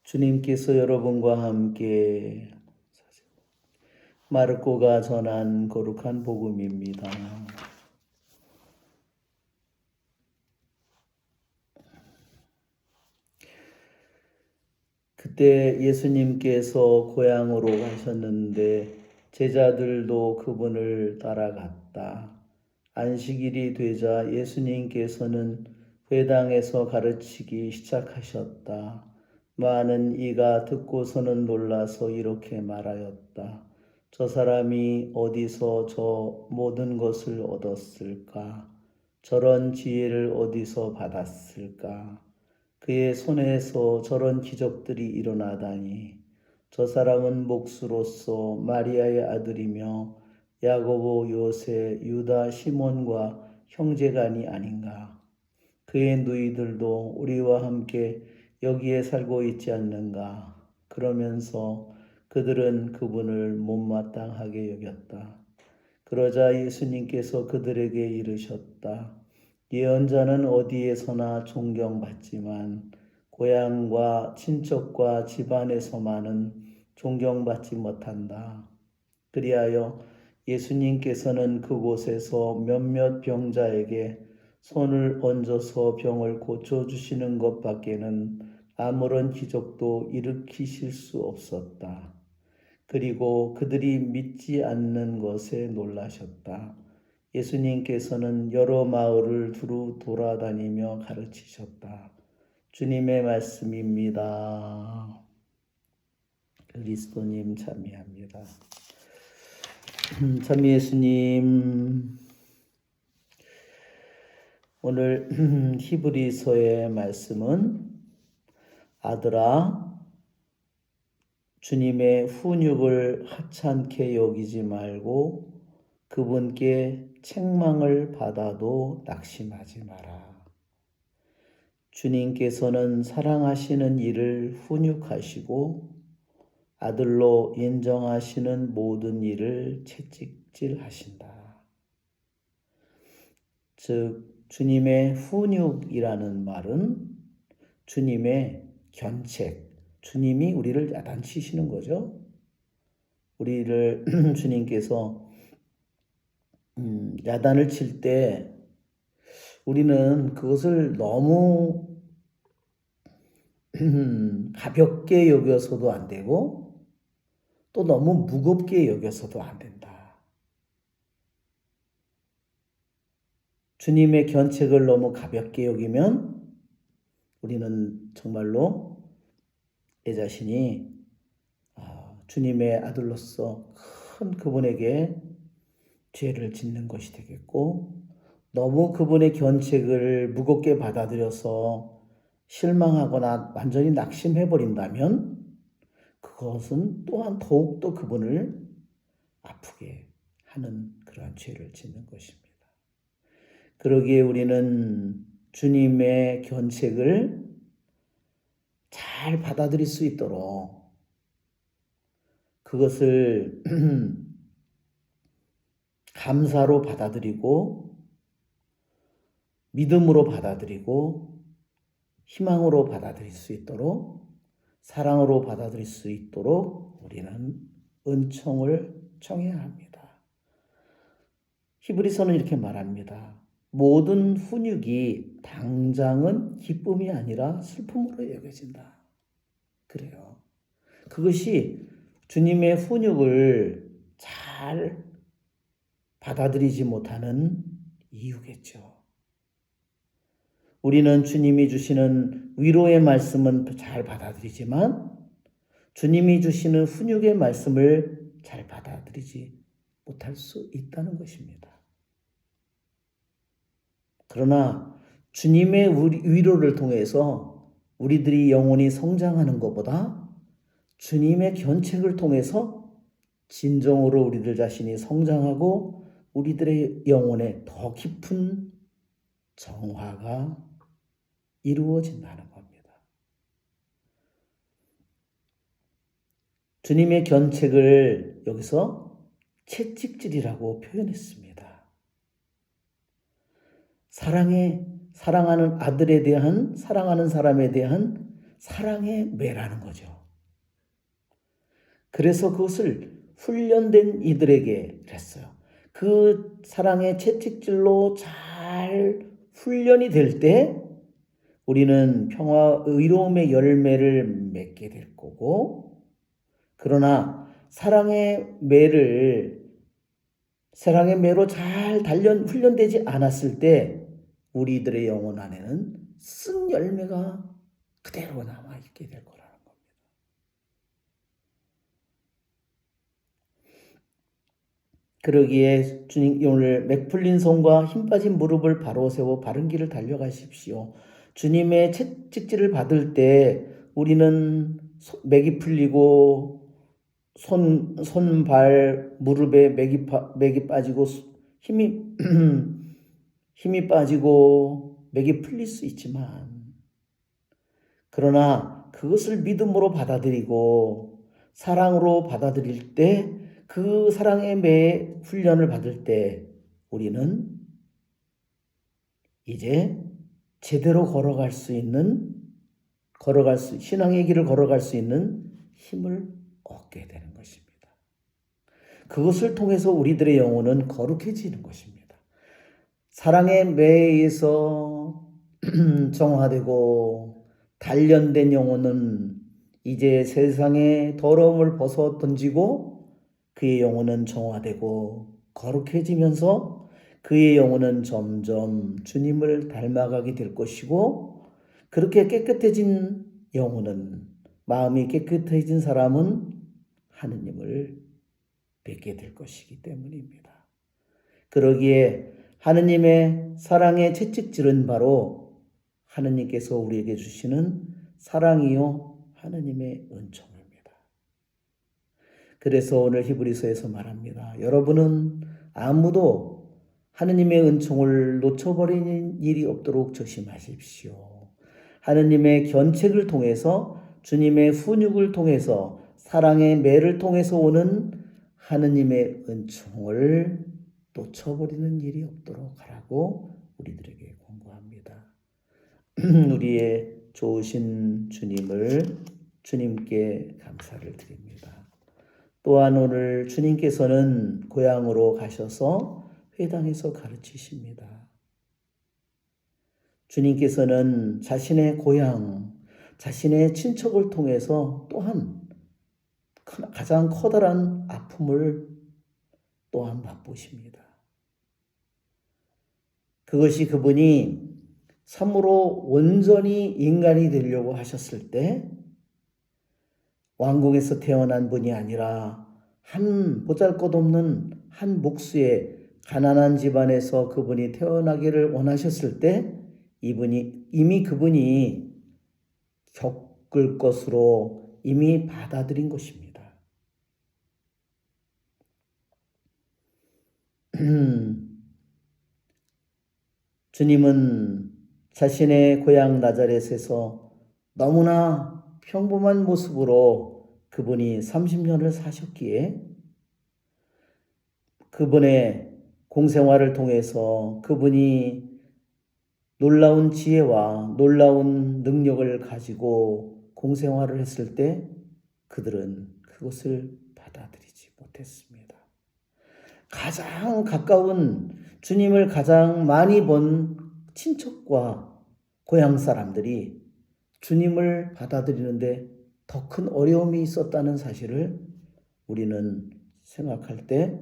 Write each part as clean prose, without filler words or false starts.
주님께서 여러분과 함께 마르코가 전한 거룩한 복음입니다. 그때 예수님께서 고향으로 가셨는데 제자들도 그분을 따라갔다. 안식일이 되자 예수님께서는 회당에서 가르치기 시작하셨다. 많은 이가 듣고서는 놀라서 이렇게 말하였다. 저 사람이 어디서 저 모든 것을 얻었을까? 저런 지혜를 어디서 받았을까? 그의 손에서 저런 기적들이 일어나다니. 저 사람은 목수로서 마리아의 아들이며 야고보, 요새, 유다, 시몬과 형제간이 아닌가? 그의 누이들도 우리와 함께 여기에 살고 있지 않는가? 그러면서 그들은 그분을 못마땅하게 여겼다. 그러자 예수님께서 그들에게 이르셨다. 예언자는 어디에서나 존경받지만 고향과 친척과 집안에서만은 존경받지 못한다. 그리하여 예수님께서는 그곳에서 몇몇 병자에게 손을 얹어서 병을 고쳐주시는 것밖에는 아무런 기적도 일으키실 수 없었다. 그리고 그들이 믿지 않는 것에 놀라셨다. 예수님께서는 여러 마을을 두루 돌아다니며 가르치셨다. 주님의 말씀입니다. 그리스도님 참여합니다. 참 예수님, 오늘 히브리서의 말씀은 아들아 주님의 훈육을 하찮게 여기지 말고 그분께 책망을 받아도 낙심하지 마라. 주님께서는 사랑하시는 이를 훈육하시고 아들로 인정하시는 모든 일을 채찍질하신다. 즉 주님의 훈육이라는 말은 주님의 견책, 주님이 우리를 야단치시는 거죠. 우리를 주님께서 야단을 칠 때 우리는 그것을 너무 가볍게 여겨서도 안 되고 또 너무 무겁게 여겨서도 안 된다. 주님의 견책을 너무 가볍게 여기면 우리는 정말로 내 자신이 주님의 아들로서 큰 그분에게 죄를 짓는 것이 되겠고, 너무 그분의 견책을 무겁게 받아들여서 실망하거나 완전히 낙심해버린다면 그것은 또한 더욱더 그분을 아프게 하는 그러한 죄를 짓는 것입니다. 그러기에 우리는 주님의 견책을 잘 받아들일 수 있도록 그것을 감사로 받아들이고 믿음으로 받아들이고 희망으로 받아들일 수 있도록 사랑으로 받아들일 수 있도록 우리는 은총을 청해야 합니다. 히브리서는 이렇게 말합니다. 모든 훈육이 당장은 기쁨이 아니라 슬픔으로 여겨진다. 그래요. 그것이 주님의 훈육을 잘 받아들이지 못하는 이유겠죠. 우리는 주님이 주시는 위로의 말씀은 잘 받아들이지만 주님이 주시는 훈육의 말씀을 잘 받아들이지 못할 수 있다는 것입니다. 그러나 주님의 위로를 통해서 우리들이 영혼이 성장하는 것보다 주님의 견책을 통해서 진정으로 우리들 자신이 성장하고 우리들의 영혼에 더 깊은 정화가 이루어진다는 겁니다. 주님의 견책을 여기서 채찍질이라고 표현했습니다. 사랑하는 아들에 대한, 사랑하는 사람에 대한 사랑의 매라는 거죠. 그래서 그것을 훈련된 이들에게 했어요. 그 사랑의 채찍질로 잘 훈련이 될 때 우리는 평화, 의로움의 열매를 맺게 될 거고, 그러나 사랑의 매로 잘 훈련되지 않았을 때 우리들의 영혼 안에는 쓴 열매가 그대로 남아있게 될 거라는 겁니다. 그러기에 주님 오늘 맥풀린 손과 힘 빠진 무릎을 바로 세워 바른 길을 달려가십시오. 주님의 채찍질을 받을 때 우리는 맥이 풀리고 손발 무릎에 맥이 빠지고 힘이 빠지고 맥이 풀릴 수 있지만, 그러나 그것을 믿음으로 받아들이고 사랑으로 받아들일 때, 그 사랑의 매 훈련을 받을 때 우리는 이제 제대로 신앙의 길을 걸어갈 수 있는 힘을 얻게 되는 것입니다. 그것을 통해서 우리들의 영혼은 거룩해지는 것입니다. 사랑의 매에 의해서 정화되고 단련된 영혼은 이제 세상의 더러움을 벗어 던지고 그의 영혼은 정화되고 거룩해지면서 그의 영혼은 점점 주님을 닮아가게 될 것이고, 그렇게 깨끗해진 영혼은, 마음이 깨끗해진 사람은 하느님을 뵙게 될 것이기 때문입니다. 그러기에 하느님의 사랑의 채찍질은 바로 하느님께서 우리에게 주시는 사랑이요 하느님의 은총입니다. 그래서 오늘 히브리서에서 말합니다. 여러분은 아무도 하느님의 은총을 놓쳐버리는 일이 없도록 조심하십시오. 하느님의 견책을 통해서, 주님의 훈육을 통해서, 사랑의 매를 통해서 오는 하느님의 은총을 놓쳐버리는 일이 없도록 하라고 우리들에게 권고합니다. 우리의 좋으신 주님께 감사를 드립니다. 또한 오늘 주님께서는 고향으로 가셔서 회당에서 가르치십니다. 주님께서는 자신의 고향, 자신의 친척을 통해서 또한 가장 커다란 아픔을 또한 맛보십니다. 그것이 그분이 참으로 온전히 인간이 되려고 하셨을 때 왕궁에서 태어난 분이 아니라 한 보잘것없는 한 목수의 가난한 집안에서 그분이 태어나기를 원하셨을 때 이미 그분이 겪을 것으로 이미 받아들인 것입니다. 주님은 자신의 고향 나자렛에서 너무나 평범한 모습으로 그분이 30년을 사셨기에 그분의 공생활을 통해서 그분이 놀라운 지혜와 놀라운 능력을 가지고 공생활을 했을 때 그들은 그것을 받아들이지 못했습니다. 가장 가까운, 주님을 가장 많이 본 친척과 고향 사람들이 주님을 받아들이는데 더 큰 어려움이 있었다는 사실을 우리는 생각할 때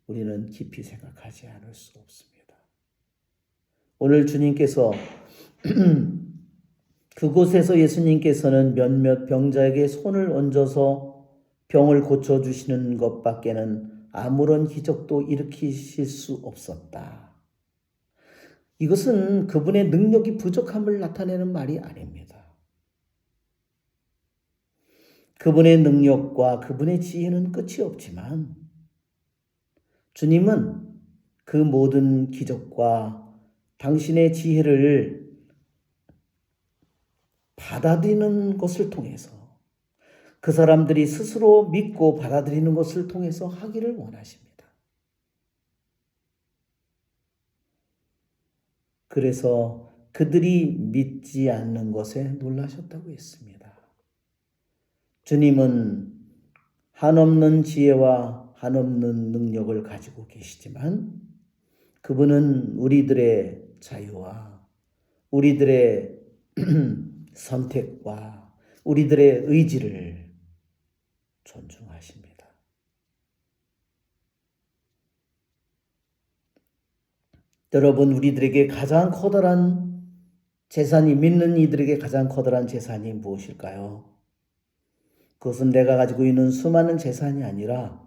우리는 깊이 생각하지 않을 수 없습니다. 오늘 주님께서 그곳에서 예수님께서는 몇몇 병자에게 손을 얹어서 병을 고쳐주시는 것밖에는 아무런 기적도 일으키실 수 없었다. 이것은 그분의 능력이 부족함을 나타내는 말이 아닙니다. 그분의 능력과 그분의 지혜는 끝이 없지만 주님은 그 모든 기적과 당신의 지혜를 받아들이는 것을 통해서, 그 사람들이 스스로 믿고 받아들이는 것을 통해서 하기를 원하십니다. 그래서 그들이 믿지 않는 것에 놀라셨다고 했습니다. 주님은 한없는 지혜와 한없는 능력을 가지고 계시지만 그분은 우리들의 자유와 우리들의 선택과 우리들의 의지를 존중하십니다. 여러분, 우리들에게 가장 커다란 재산이, 믿는 이들에게 가장 커다란 재산이 무엇일까요? 그것은 내가 가지고 있는 수많은 재산이 아니라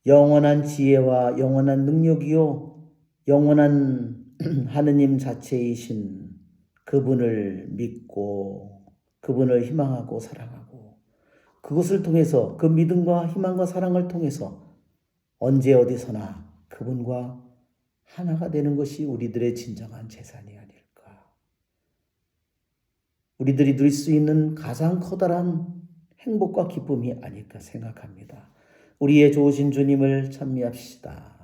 영원한 지혜와 영원한 능력이요 영원한 하느님 자체이신 그분을 믿고 그분을 희망하고 사랑하고 그것을 통해서, 그 믿음과 희망과 사랑을 통해서 언제 어디서나 그분과 하나가 되는 것이 우리들의 진정한 재산이 아닐까. 우리들이 누릴 수 있는 가장 커다란 행복과 기쁨이 아닐까 생각합니다. 우리의 좋으신 주님을 찬미합시다.